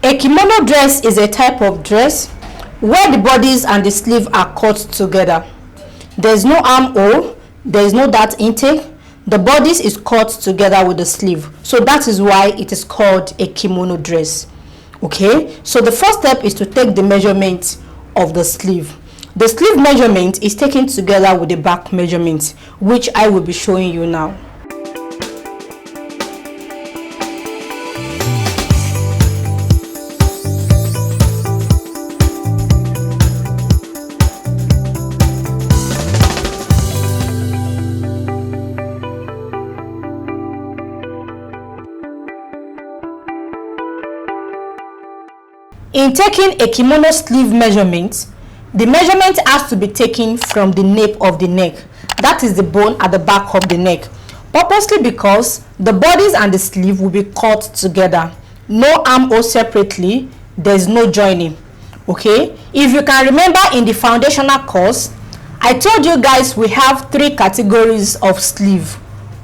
A kimono dress is a type of dress where the bodies and the sleeve are cut together. There is no armhole, there is no dart intake. The bodies is cut together with the sleeve. So that is why it is called a kimono dress. Okay, so the first step is to take the measurement of the sleeve. The sleeve measurement is taken together with the back measurement, which I will be showing you now. In taking a kimono sleeve measurement, the measurement has to be taken from the nape of the neck. That is the bone at the back of the neck. Purposely because the bodies and the sleeve will be cut together. No armhole separately, there is no joining. Okay, if you can remember in the foundational course, I told you guys we have 3 categories of sleeve,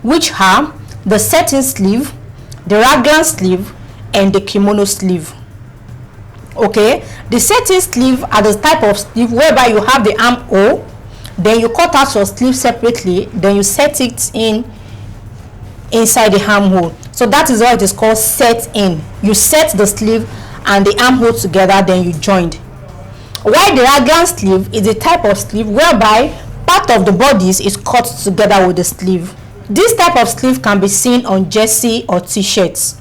which are the satin sleeve, the raglan sleeve, and the kimono sleeve. Okay, the satin sleeve are the type of sleeve whereby you have the armhole, then you cut out your sleeve separately, then you set it inside the armhole. So that is why it is called set in. You set the sleeve and the armhole together, then you joined. While the raglan sleeve is a type of sleeve whereby part of the bodies is cut together with the sleeve. This type of sleeve can be seen on jersey or t-shirts.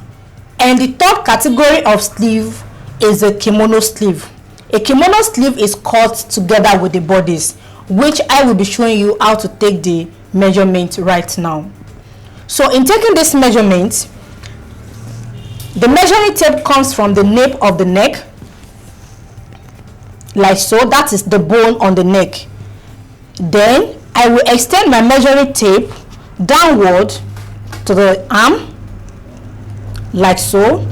And the third category of sleeve is a kimono sleeve. A kimono sleeve is cut together with the bodies, which I will be showing you how to take the measurement right now. So in taking this measurement, the measuring tape comes from the nape of the neck, like so. That is the bone on the neck. Then I will extend my measuring tape downward to the arm, like so.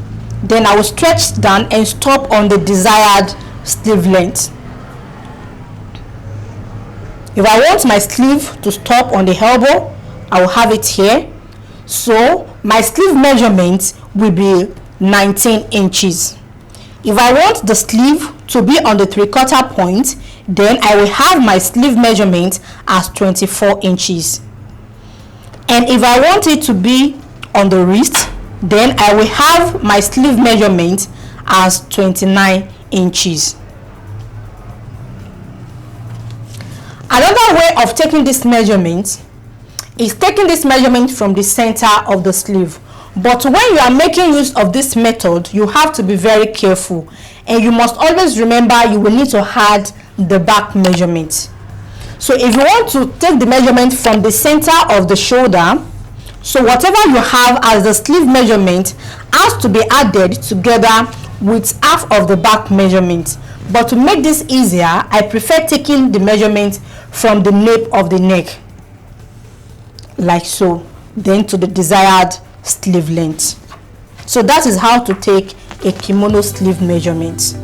Then I will stretch down and stop on the desired sleeve length. If I want my sleeve to stop on the elbow, I will have it here. So my sleeve measurement will be 19 inches. If I want the sleeve to be on the 3/4 point, then I will have my sleeve measurement as 24 inches. And if I want it to be on the wrist, then I will have my sleeve measurement as 29 inches. Another way of taking this measurement is taking this measurement from the center of the sleeve. But when you are making use of this method, you have to be very careful, and you must always remember you will need to add the back measurement. So if you want to take the measurement from the center of the shoulder, so whatever you have as the sleeve measurement has to be added together with half of the back measurement. But to make this easier, I prefer taking the measurement from the nape of the neck, like so, then to the desired sleeve length. So that is how to take a kimono sleeve measurement.